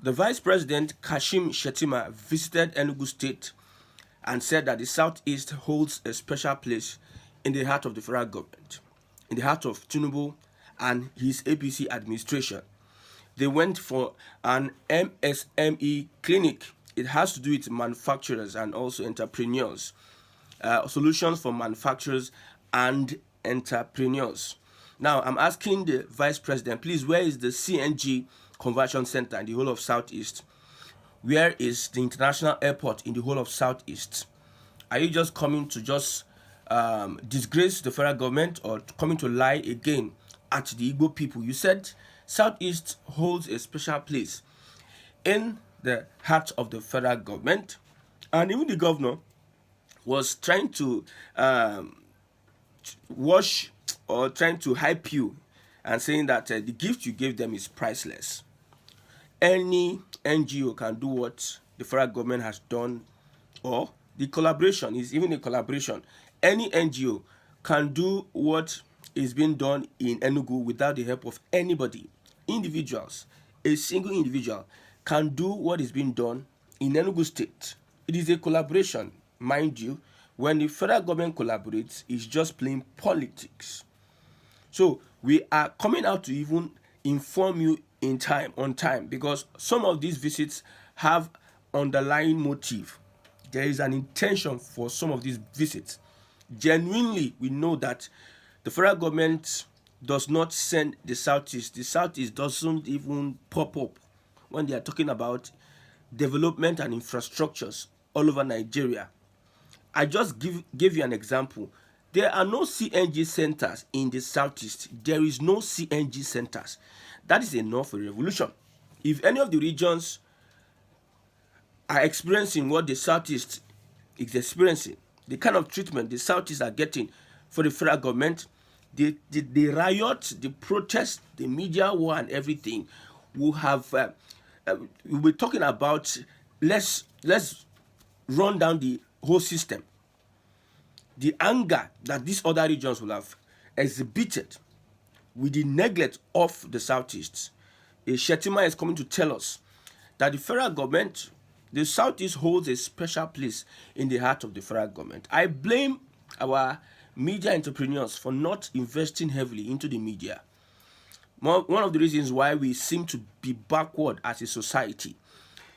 The Vice President Shettima visited Enugu State and said that the Southeast holds a special place in the heart of the federal government, in the heart of Tinubu and his APC administration. They went for an MSME clinic. It has to do with manufacturers and also entrepreneurs, solutions for manufacturers and entrepreneurs. Now, I'm asking the Vice President, please, where is the CNG conversion center in the whole of Southeast? Where is the international airport in the whole of Southeast? Are you just coming to just disgrace the federal government or coming to lie again at the Igbo people? You said Southeast holds a special place in the heart of the federal government, and even the governor was trying to wash or trying to hype you and saying that the gift you gave them is priceless. Any NGO can do what the federal government has done, or the collaboration is even a collaboration. Any NGO can do what is being done in Enugu without the help of anybody. Individuals, a single individual can do what is being done in Enugu State. It is a collaboration, mind you. When the federal government collaborates, it's just plain politics. So we are coming out to even inform you on time, because some of these visits have underlying motive. There is an intention for some of these visits. Genuinely, we know that the federal government does not send the Southeast. The Southeast doesn't even pop up when they are talking about development and infrastructures all over Nigeria. I just gave you an example. There are no CNG centers in the Southeast. There is no CNG centers. That is enough for a revolution. If any of the regions are experiencing what the Southeast is experiencing, the kind of treatment the Southeast are getting for the federal government, the riot, the protest, the media war and everything, will have, we'll be talking about, let's run down the whole system. The anger that these other regions will have exhibited with the neglect of the Southeast. Shettima is coming to tell us that the federal government, the Southeast holds a special place in the heart of the federal government. I blame our media entrepreneurs for not investing heavily into the media. One of the reasons why we seem to be backward as a society.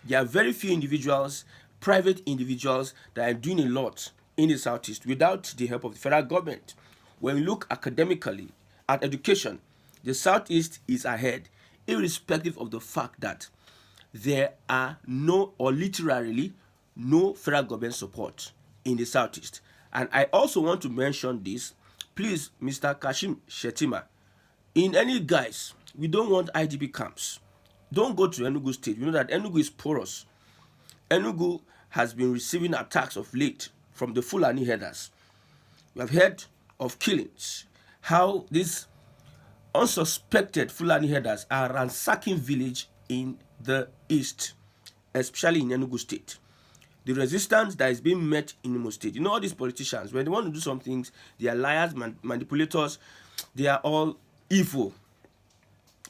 There are very few individuals, private individuals, that are doing a lot in the Southeast without the help of the federal government. When we look academically at education, the Southeast is ahead, irrespective of the fact that there are no, or literally no, federal government support in the Southeast. And I also want to mention this, please, Mr. Shettima, in any guise, we don't want IDP camps. Don't go to Enugu State. We know that Enugu is porous. Enugu has been receiving attacks of late from the Fulani herders. We have heard of killings, how these unsuspected Fulani herders are ransacking village in the east, especially in Enugu State. The resistance that is being met in Imo State. You know, all these politicians, when they want to do some things, they are liars, manipulators, they are all evil.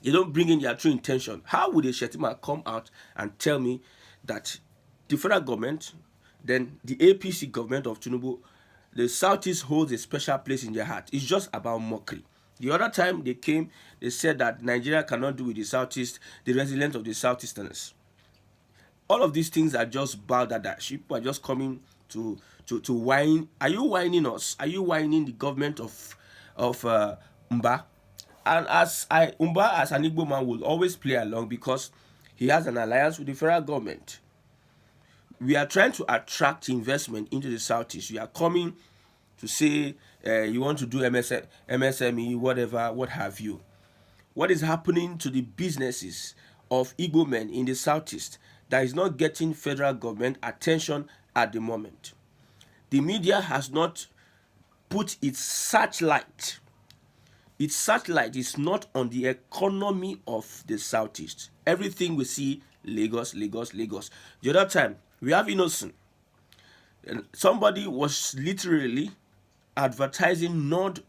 They don't bring in their true intention. How would a Shettima come out and tell me that the federal government, then the APC government of Tinubu, the Southeast holds a special place in their heart? It's just about mockery. The other time they came, they said that Nigeria cannot do with the Southeast, the resilience of the Southeasterners. All of these things are just balderdash. People are just coming to whine. Are you whining us? Are you whining the government of Mba? And Mba, as an Igbo man, will always play along because he has an alliance with the federal government. We are trying to attract investment into the Southeast. You are coming to say you want to do MSME, whatever, what have you. What is happening to the businesses of Igbo men in the Southeast that is not getting federal government attention at the moment? The media has not put its searchlight. Its searchlight is not on the economy of the Southeast. Everything we see, Lagos, Lagos, Lagos. The other time, we have Innocent. Somebody was literally advertising Nord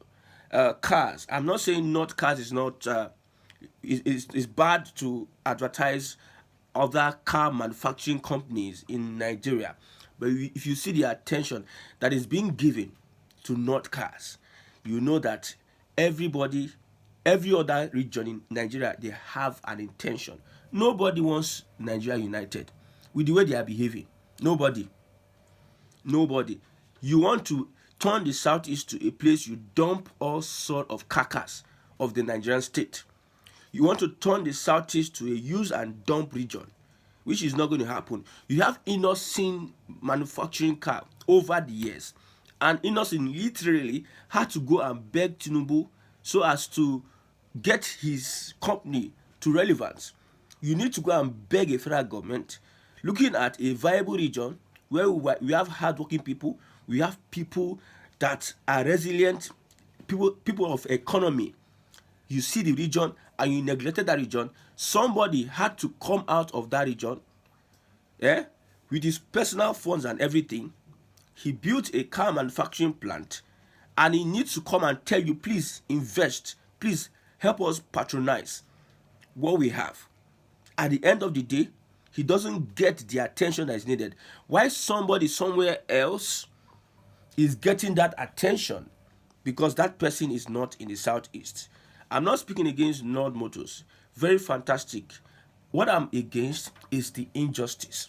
cars. I'm not saying Nord cars is not is bad to advertise other car manufacturing companies in Nigeria. But if you see the attention that is being given to North cars, you know that everybody, every other region in Nigeria, they have an intention. Nobody wants Nigeria united with the way they are behaving. Nobody. Nobody. You want to turn the Southeast to a place you dump all sort of carcass of the Nigerian state. You want to turn the Southeast to a use and dump region, which is not going to happen. You have innocent manufacturing car over the years, and innocent literally had to go and beg Tinubu so as to get his company to relevance. You need to go and beg a federal government looking at a viable region where we have hardworking people, we have people that are resilient, people of economy. You see the region and you neglected that region. Somebody had to come out of that region, with his personal funds and everything. He built a car manufacturing plant, and he needs to come and tell you, please invest, please help us patronize what we have. At the end of the day, he doesn't get the attention that is needed. Why somebody somewhere else is getting that attention? Because that person is not in the Southeast. I'm not speaking against Nord Motors. Very fantastic. What I'm against is the injustice.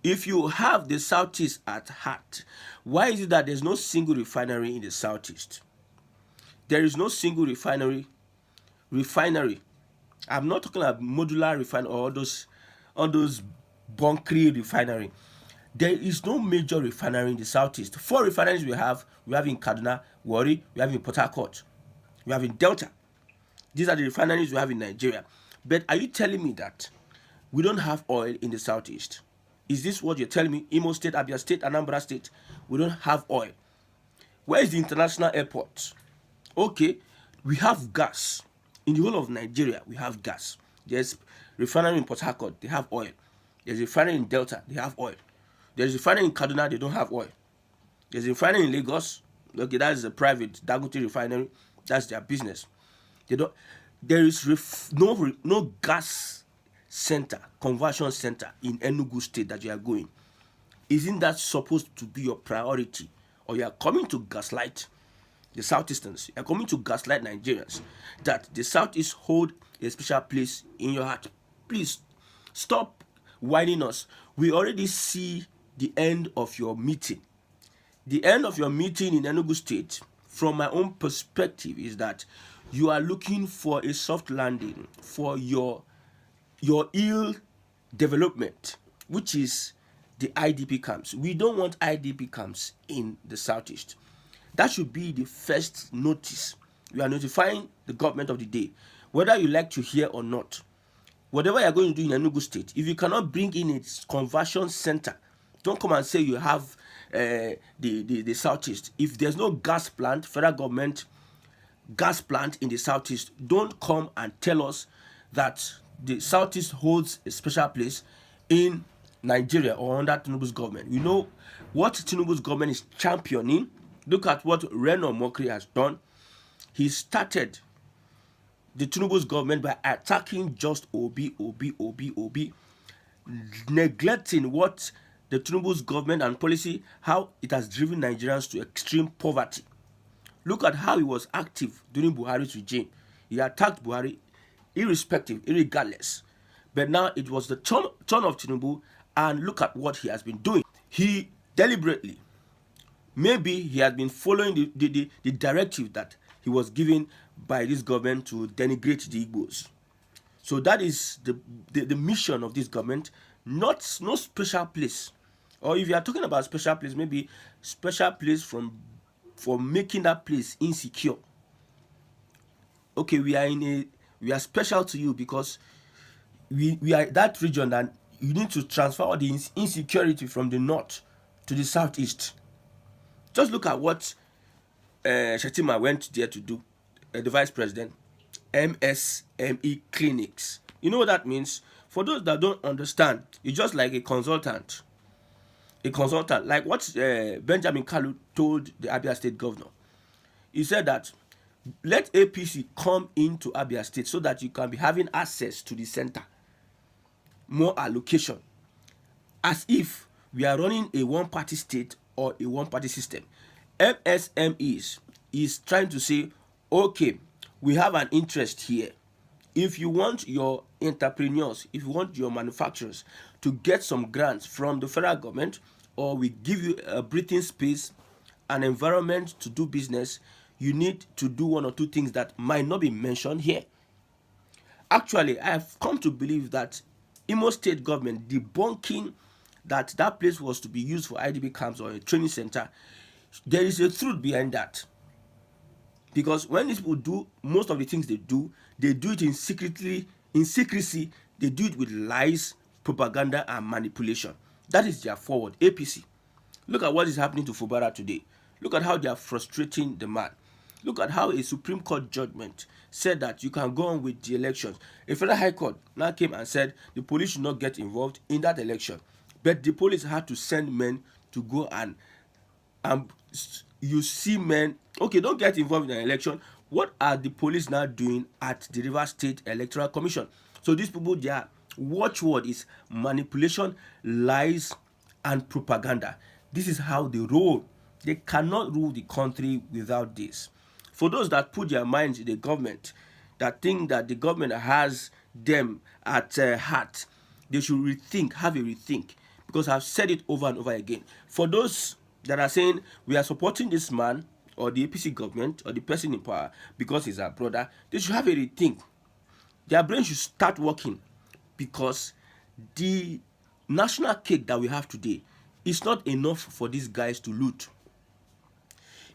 If you have the Southeast at heart, why is it that there's no single refinery in the Southeast? There is no single refinery. I'm not talking about modular refinery or all those bunkering refinery. There is no major refinery in the Southeast. 4 refineries we have in Kaduna, Warri, we have in Port Harcourt, we have in Delta. These are the refineries we have in Nigeria. But are you telling me that we don't have oil in the Southeast? Is this what you're telling me? Imo State, Abia State, Anambra State, we don't have oil. Where is the international airport? Okay, we have gas. In the whole of Nigeria, we have gas. There's refinery in Port Harcourt, they have oil. There's a refinery in Delta, they have oil. There's a refinery in Kaduna, they don't have oil. There's a refinery in Lagos, okay, that's a private Dangote refinery, that's their business. There is no gas center, conversion center in Enugu State that you are going. Isn't that supposed to be your priority? Or you are coming to gaslight the Southeasterns, you are coming to gaslight Nigerians, that the Southeast hold a special place in your heart. Please stop whining us. We already see the end of your meeting. The end of your meeting in Enugu State, from my own perspective, is that you are looking for a soft landing for your ill development, which is the IDP camps. We don't want IDP camps in the Southeast. That should be the first notice. You are notifying the government of the day, whether you like to hear or not. Whatever you are going to do in Enugu State, if you cannot bring in a conversion center, don't come and say you have the Southeast. If there's no gas plant, federal government gas plant in the Southeast, don't come and tell us that the Southeast holds a special place in Nigeria or under Tinubu's government. You know what Tinubu's government is championing. Look at what Reno Mokri has done. He started the Tinubu's government by attacking just Obi, neglecting what the Tinubu's government and policy, how it has driven Nigerians to extreme poverty. Look at how he was active during Buhari's regime. He attacked Buhari irregardless. But now it was the turn of Tinubu, and look at what he has been doing. He deliberately, maybe he had been following the directive that he was given by this government to denigrate the Igbos. So that is the mission of this government, no special place. Or if you are talking about special place, maybe special place for making that place insecure. Okay, we are special to you because we are that region that you need to transfer all the insecurity from the north to the southeast. Just look at what Shettima went there to do, the vice president, MSME clinics. You know what that means? For those that don't understand, it's just like a consultant. Like what Benjamin Kalu told the Abia State governor. He said that let APC come into Abia State so that you can be having access to the center. more allocation, as if we are running a one-party state or a one-party system. MSMEs is trying to say, okay, we have an interest here. If you want your entrepreneurs, if you want your manufacturers to get some grants from the federal government, or we give you a breathing space, an environment to do business, you need to do one or two things that might not be mentioned here. Actually, I have come to believe that Imo State government debunking that place was to be used for IDP camps or a training center, there is a truth behind that. Because when these people do most of the things they do it in secrecy, they do it with lies, propaganda, and manipulation. That is their forward, APC. Look at what is happening to Fubara today. Look at how they are frustrating the man. Look at how a Supreme Court judgment said that you can go on with the elections. A Federal High Court now came and said the police should not get involved in that election. But the police had to send men to go and you see men, okay, don't get involved in an election. What are the police now doing at the Rivers State Electoral Commission? So these people, their watchword is manipulation, lies, and propaganda. This is how they roll. They cannot rule the country without this. For those that put their minds in the government, that think that the government has them at heart, they should rethink, have a rethink. Because I've said it over and over again. For those that are saying we are supporting this man or the APC government or the person in power because he's our brother, they should have a rethink. Their brain should start working, because the national cake that we have today is not enough for these guys to loot.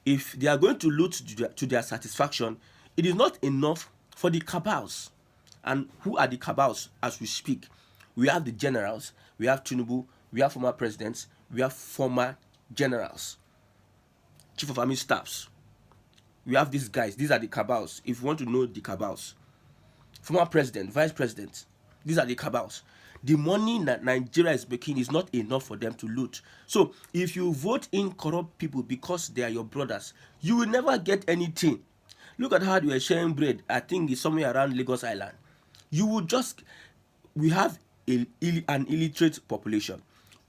If they are going to loot to their satisfaction, it is not enough for the cabals. And who are the cabals as we speak? We have the generals, we have Tinubu, we have former presidents, we have former generals, chief of army staffs. We have these guys. These are the cabals. If you want to know the cabals, former president, vice president, these are the cabals. The money that Nigeria is making is not enough for them to loot. So if you vote in corrupt people because they are your brothers, you will never get anything. Look at how they were sharing bread. I think it's somewhere around Lagos Island. We have an illiterate population.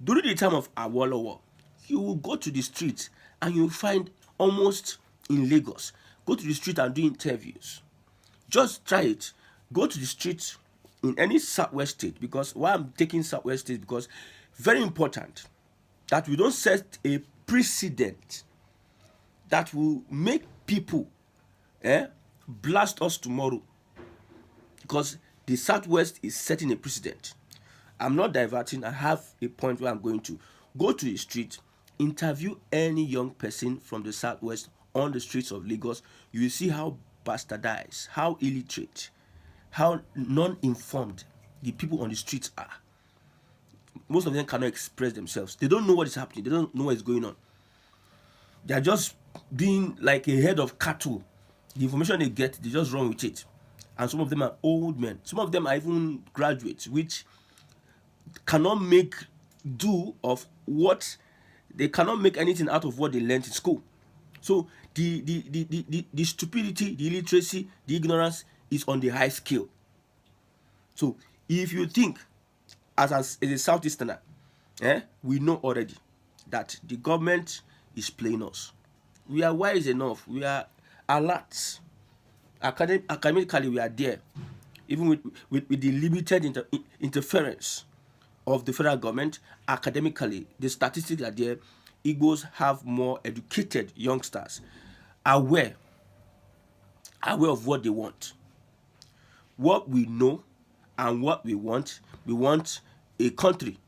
During the time of Awolowo, you will go to the street and you will find, almost in Lagos, go to the street and do interviews. Just try it. Go to the street in any Southwest state, because why I'm taking Southwest state, because very important that we don't set a precedent that will make people blast us tomorrow, because the Southwest is setting a precedent. I'm not diverting. I have a point where I'm going to go to the street, interview any young person from the Southwest on the streets of Lagos. You will see how bastardized, how illiterate, how non-informed the people on the streets are. Most of them cannot express themselves. They don't know what is happening. They don't know what is going on. They are just being like a herd of cattle. The information they get, they just run with it. And some of them are old men. Some of them are even graduates, which cannot make do of what they cannot make anything out of what they learned in school. So the stupidity, the illiteracy, the ignorance is on the high scale. So if you think as a Southeasterner, we know already that the government is playing us. We are wise enough. We are alert. Academically, we are there. Even with the limited interference of the federal government, academically, the statistics are there. Igbos have more educated youngsters, aware of what they want. What we know and what we want a country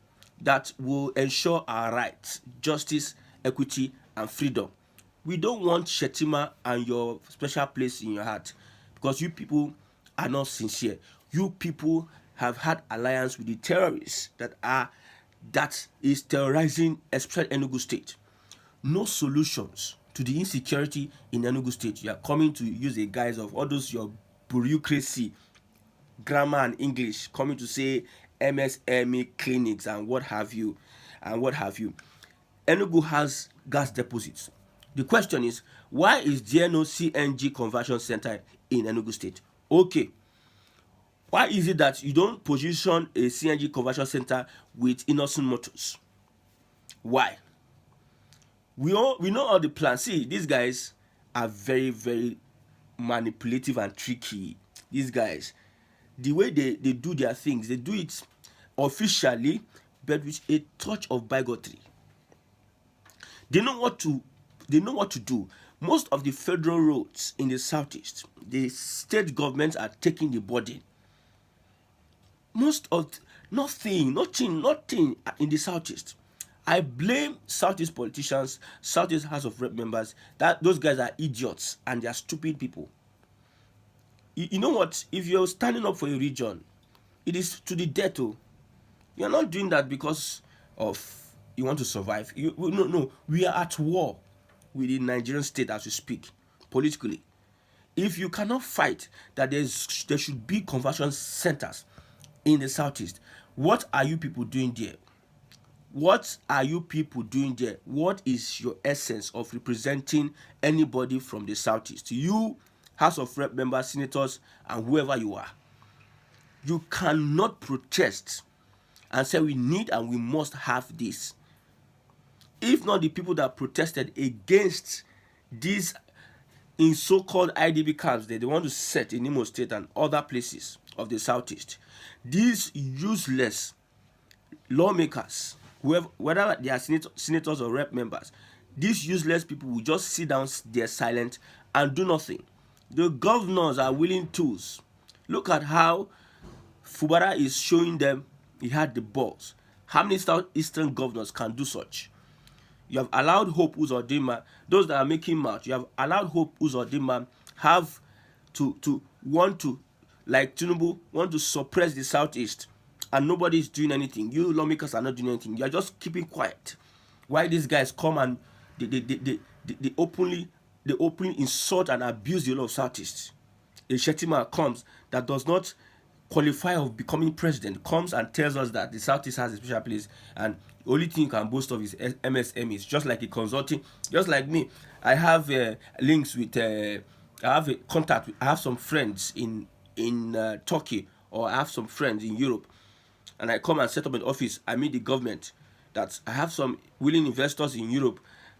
that will ensure our rights, justice, equity, and freedom. We don't want Shettima and your special place in your heart, because you people are not sincere. You people have had alliance with the terrorists that is terrorizing especially Enugu State. No solutions to the insecurity in Enugu State. You are coming to use a guise of all those your bureaucracy, grammar and English, coming to say MSME clinics and what have you. Enugu has gas deposits. The question is, why is there no CNG conversion center in Enugu State? Okay, Why is it that you don't position a CNG conversion center with innocent motors? Why? We know all the plans. See, these guys are very, very manipulative and tricky. These guys, the way they do their things, they do it officially, but with a touch of bigotry. They know what to do. Most of the federal roads in the southeast, the state governments are taking the burden. Most of nothing in the southeast. I blame Southeast politicians, Southeast House of Rep members, that those guys are idiots and they are stupid people. You know what? If you're standing up for a region, it is to the death. Oh. You're not doing that because of you want to survive. No. We are at war with the Nigerian state as we speak, politically. If you cannot fight that there should be conversion centers in the southeast, what are you people doing there? What are you people doing there? What is your essence of representing anybody from the southeast? You, House of Rep members, senators, and whoever you are. You cannot protest and say we need and we must have this. If not the people that protested against these in so-called IDB camps that they want to set in Imo State and other places of the southeast, these useless lawmakers, whether they are senators or rep members, these useless people will just sit down there silent and do nothing. The governors are willing tools. Look at how Fubara is showing them he had the balls. How many Southeastern governors can do such? You have allowed Hope Uzodinma, those that are making march, you have allowed Hope Uzodinma have to want to, like Tinubu, want to suppress the southeast, and nobody is doing anything. You lawmakers are not doing anything. You are just keeping quiet. Why these guys come and they openly insult and abuse the law of southeast. A Shettima comes that does not qualify of becoming president, comes and tells us that the southeast has a special place and the only thing you can boast of is MSMEs, just like a consulting, just like me. I have links with, I have a contact, I have some friends in Turkey, or I have some friends in Europe, and I come and set up an office. I meet the government. That I have some willing investors in Europe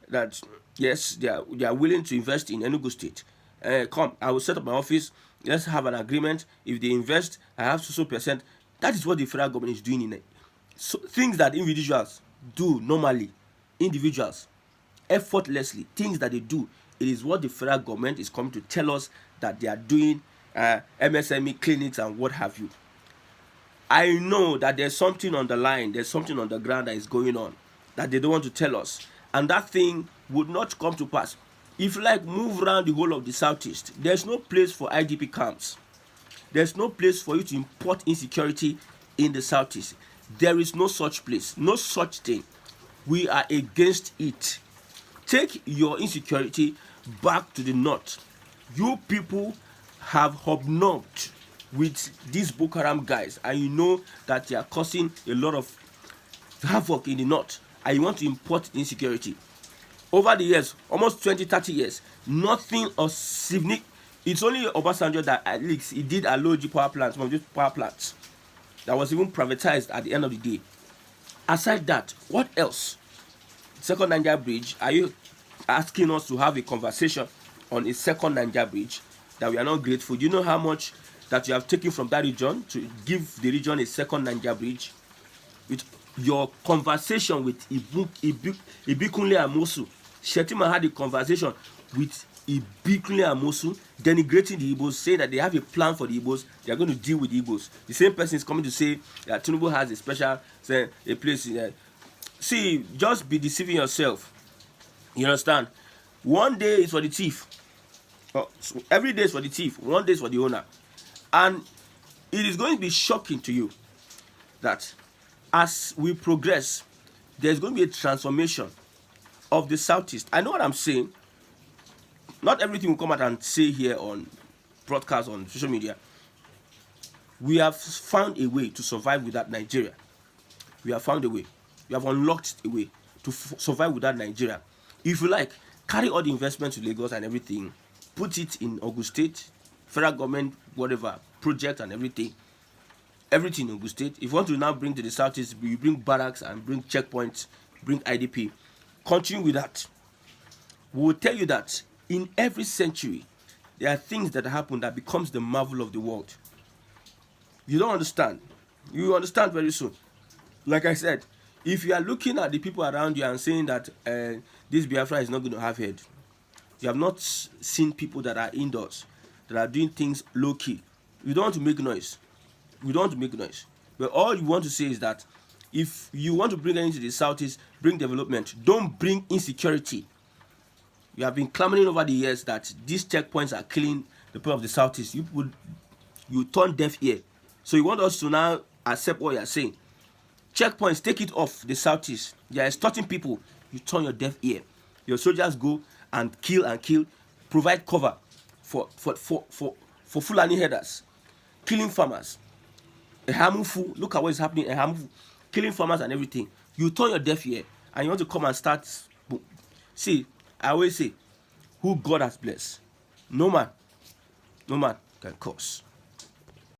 that, yes, they are willing to invest in Enugu State. Come, I will set up my office. Let's have an agreement. If they invest, I have so percent. That is what the federal government is doing in it. So things that individuals do normally, individuals, effortlessly, things that they do, it is what the federal government is coming to tell us that they are doing, MSME clinics and what have you. I know that there's something on the line, there's something on the ground that is going on that they don't want to tell us, and that thing would not come to pass. If you like, move around the whole of the southeast, there's no place for IDP camps. There's no place for you to import insecurity in the southeast. There is no such place, no such thing. We are against it. Take your insecurity back to the north. You people have hobnobbed with these Boko Haram guys, and you know that they are causing a lot of havoc in the north, and you want to import insecurity. Over the years, almost 20-30 years, nothing of significant. It's only Obasanjo that at least he did allow power plants, some of these power plants that was even privatized at the end of the day. Aside that, what else? Second Niger Bridge, are you asking us to have a conversation on a second Niger Bridge that we are not grateful? Do you know how much that you have taken from that region to give the region a second Niger Bridge? With your conversation with Ibikunle Amosu, Shettima had a conversation with Ibikunle Amosu, denigrating the Igbos, saying that they have a plan for the Igbos, they are going to deal with the Igbos. The same person is coming to say that Tinubu has a special, a place in there. See, just be deceiving yourself. You understand? One day is for the thief. So every day is for the thief. One day is for the owner. And it is going to be shocking to you that as we progress, there's going to be a transformation of the southeast. I know what I'm saying. Not everything will come out and say here on broadcast on social media. We have found a way to survive without Nigeria. We have found a way. We have unlocked a way to survive without Nigeria. If you like, carry all the investments to Lagos and everything, put it in Ogun State, federal government, whatever, project and everything. everything in Ogun State. If you want to now bring to the Southeast, you bring barracks and bring checkpoints, bring IDP. Continue with that. We will tell you that in every century, there are things that happen that becomes the marvel of the world. You don't understand. You will understand very soon. Like I said, if you are looking at the people around you and saying that this Biafra is not going to have head, you have not seen people that are indoors, that are doing things low-key. You don't want to make noise. You don't want to make noise. But all you want to say is that if you want to bring anything to the Southeast, bring development. Don't bring insecurity. You have been clamoring over the years that these checkpoints are killing the people of the Southeast. You turn deaf ear. So you want us to now accept what you are saying. Checkpoints, take it off the Southeast. They are extorting people. You turn your deaf ear. Your soldiers go and kill, provide cover for Fulani headers, killing farmers. Look at what is happening. Killing farmers and everything. You turn your deaf ear and you want to come and start. See, I always say, who God has blessed, no man can curse.